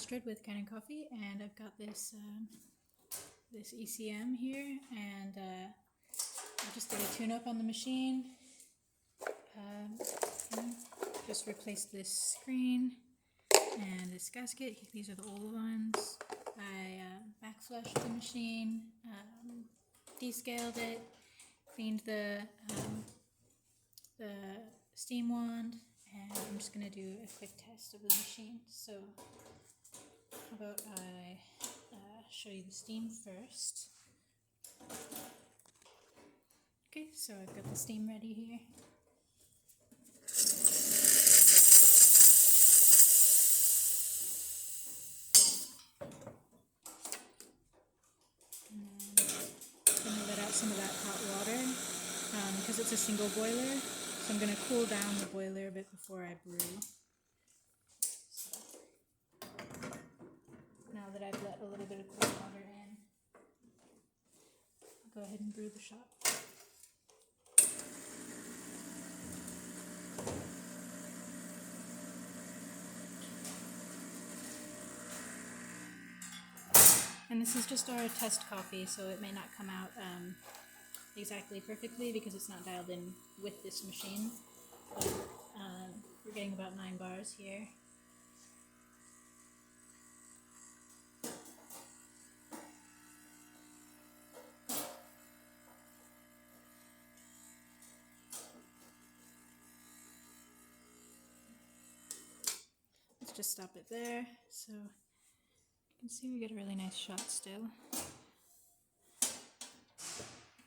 Astrid with Kanen Coffee, and I've got this this ECM here, and I just did a tune-up on the machine. Just replaced this screen and this gasket. These are the old ones. I backflushed the machine, descaled it, cleaned the steam wand, and I'm just going to do a quick test of the machine. So how about I show you the steam first. Okay, so I've got the steam ready here. And then I'm going to let out some of that hot water because it's a single boiler. So I'm going to cool down the boiler a bit before I brew. So now that I've let a little bit of cool water in, I'll go ahead and brew the shot. And this is just our test coffee, so it may not come out exactly perfectly because it's not dialed in with this machine. But we're getting about 9 bars here. Let's just stop it there. So you can see we get a really nice shot still.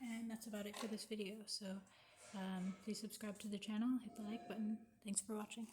And that's about it for this video. So please subscribe to the channel, hit the like button. Thanks for watching.